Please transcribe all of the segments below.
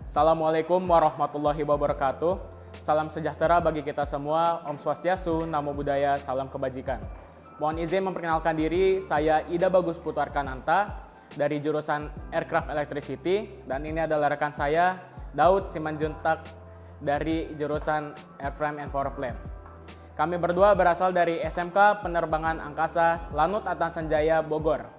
Assalamualaikum warahmatullahi wabarakatuh. Salam sejahtera bagi kita semua. Om Swastiastu, Namo Buddhaya, salam kebajikan. Mohon izin memperkenalkan diri, saya Ida Bagus Putarkananta dari jurusan Aircraft Electricity, dan ini adalah rekan saya Daud Simanjuntak dari jurusan Airframe and Power Plant. Kami berdua berasal dari SMK Penerbangan Angkasa Lanut Atmaja Bogor.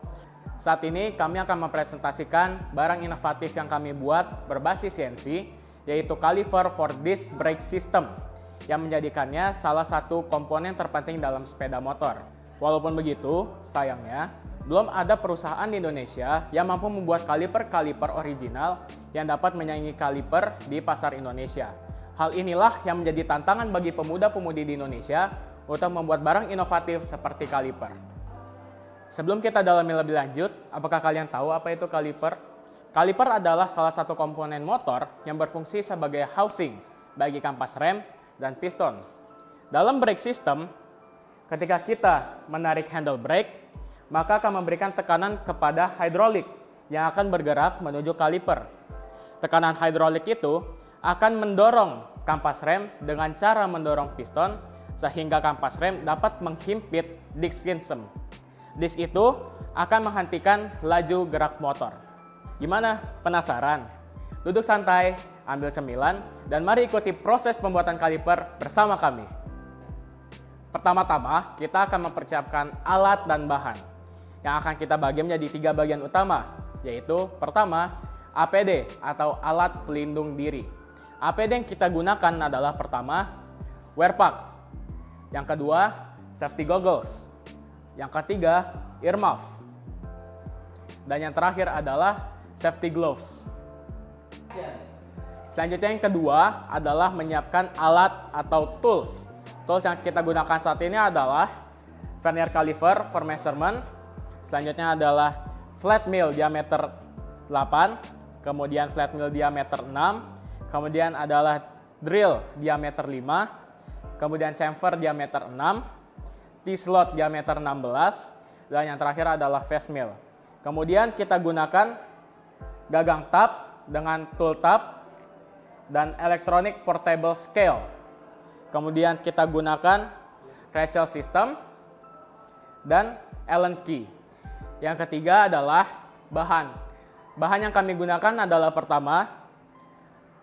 Saat ini kami akan mempresentasikan barang inovatif yang kami buat berbasis CNC, yaitu Caliper for Disc Brake System, yang menjadikannya salah satu komponen terpenting dalam sepeda motor. Walaupun begitu, sayangnya belum ada perusahaan di Indonesia yang mampu membuat kaliper-kaliper original yang dapat menyaingi kaliper di pasar Indonesia. Hal inilah yang menjadi tantangan bagi pemuda-pemudi di Indonesia untuk membuat barang inovatif seperti kaliper. Sebelum kita dalami lebih lanjut, apakah kalian tahu apa itu kaliper? Kaliper adalah salah satu komponen motor yang berfungsi sebagai housing bagi kampas rem dan piston. Dalam brake system, ketika kita menarik handle brake, maka akan memberikan tekanan kepada hidrolik yang akan bergerak menuju kaliper. Tekanan hidrolik itu akan mendorong kampas rem dengan cara mendorong piston sehingga kampas rem dapat menghimpit disc system. Disk itu akan menghentikan laju gerak motor. Gimana? Penasaran? Duduk santai, ambil cemilan, dan mari ikuti proses pembuatan kaliper bersama kami. Pertama-tama, kita akan mempersiapkan alat dan bahan yang akan kita bagi menjadi 3 bagian utama, yaitu pertama, APD atau alat pelindung diri. APD yang kita gunakan adalah pertama, wear pack. Yang kedua, safety goggles. Yang ketiga, earmuff. Dan yang terakhir adalah safety gloves. Selanjutnya yang kedua adalah menyiapkan alat atau tools. Tools yang kita gunakan saat ini adalah vernier caliper for measurement. Selanjutnya adalah flat mill diameter 8, kemudian flat mill diameter 6, kemudian adalah drill diameter 5, kemudian chamfer diameter 6, T-slot diameter 16, dan yang terakhir adalah face mill. Kemudian kita gunakan gagang tab dengan tool tab dan electronic portable scale. Kemudian kita gunakan Rachel system dan Allen key. Yang ketiga adalah bahan. Bahan yang kami gunakan adalah pertama,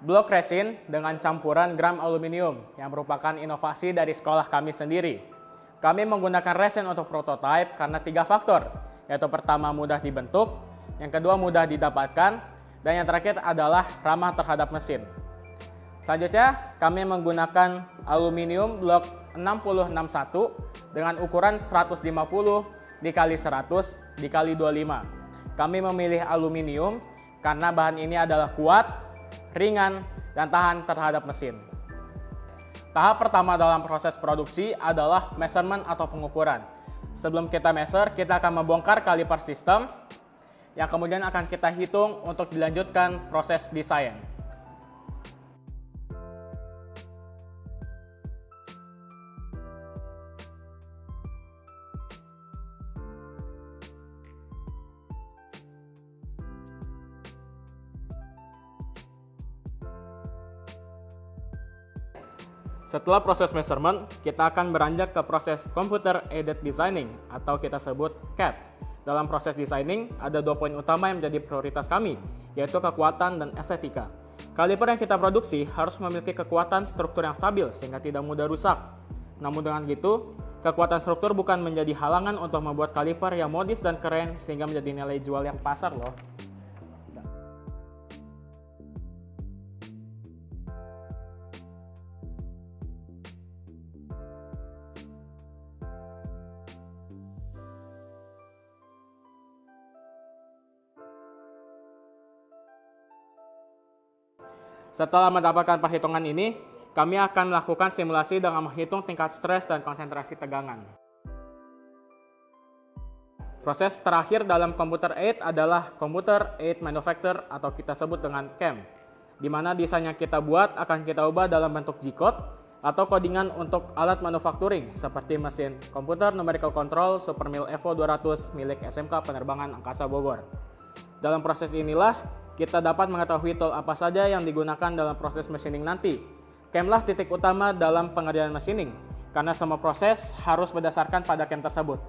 blok resin dengan campuran gram aluminium yang merupakan inovasi dari sekolah kami sendiri. Kami menggunakan resin untuk prototipe karena 3 faktor, yaitu pertama mudah dibentuk, yang kedua mudah didapatkan, dan yang terakhir adalah ramah terhadap mesin. Selanjutnya, kami menggunakan aluminium blok 6061 dengan ukuran 150 dikali 100 dikali 25. Kami memilih aluminium karena bahan ini adalah kuat, ringan, dan tahan terhadap mesin. Tahap pertama dalam proses produksi adalah measurement atau pengukuran. Sebelum kita measure, kita akan membongkar kaliper sistem yang kemudian akan kita hitung untuk dilanjutkan proses desain. Setelah proses measurement, kita akan beranjak ke proses Computer Aided Designing atau kita sebut CAD. Dalam proses designing, ada 2 poin utama yang menjadi prioritas kami, yaitu kekuatan dan estetika. Kaliper yang kita produksi harus memiliki kekuatan struktur yang stabil sehingga tidak mudah rusak. Namun dengan gitu, kekuatan struktur bukan menjadi halangan untuk membuat kaliper yang modis dan keren sehingga menjadi nilai jual yang pasar loh. Setelah mendapatkan perhitungan ini, kami akan melakukan simulasi dengan menghitung tingkat stres dan konsentrasi tegangan. Proses terakhir dalam Computer Aid adalah Computer Aid Manufacture atau kita sebut dengan CAM, di mana desain yang kita buat akan kita ubah dalam bentuk G-code atau codingan untuk alat manufacturing seperti mesin komputer numerical control Supermill Evo 200 milik SMK Penerbangan Angkasa Bogor. Dalam proses inilah kita dapat mengetahui tool apa saja yang digunakan dalam proses machining nanti. CAM-lah titik utama dalam pengerjaan machining, karena semua proses harus berdasarkan pada CAM tersebut.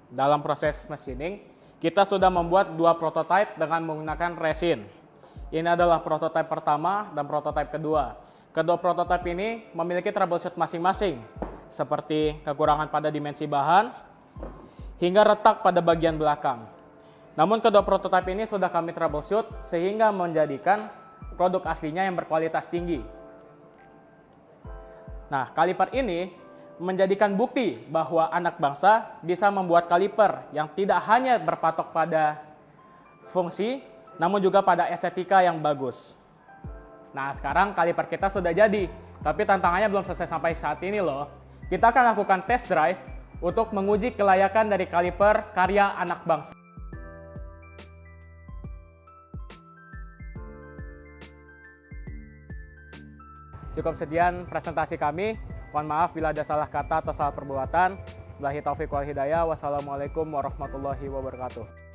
Dalam proses machining, kita sudah membuat dua prototipe dengan menggunakan resin. Ini adalah prototipe pertama dan prototipe kedua. Kedua prototipe ini memiliki troubleshoot masing-masing, seperti kekurangan pada dimensi bahan, hingga retak pada bagian belakang. Namun kedua prototipe ini sudah kami troubleshoot sehingga menjadikan produk aslinya yang berkualitas tinggi. Nah, kaliper ini menjadikan bukti bahwa anak bangsa bisa membuat kaliper yang tidak hanya berpatok pada fungsi, namun juga pada estetika yang bagus. Nah, sekarang kaliper kita sudah jadi, tapi tantangannya belum selesai sampai saat ini loh. Kita akan lakukan test drive untuk menguji kelayakan dari kaliper karya anak bangsa. Cukup sekian presentasi kami. Mohon maaf bila ada salah kata atau salah perbuatan. Billahi taufiq wal hidayah. Wassalamualaikum warahmatullahi wabarakatuh.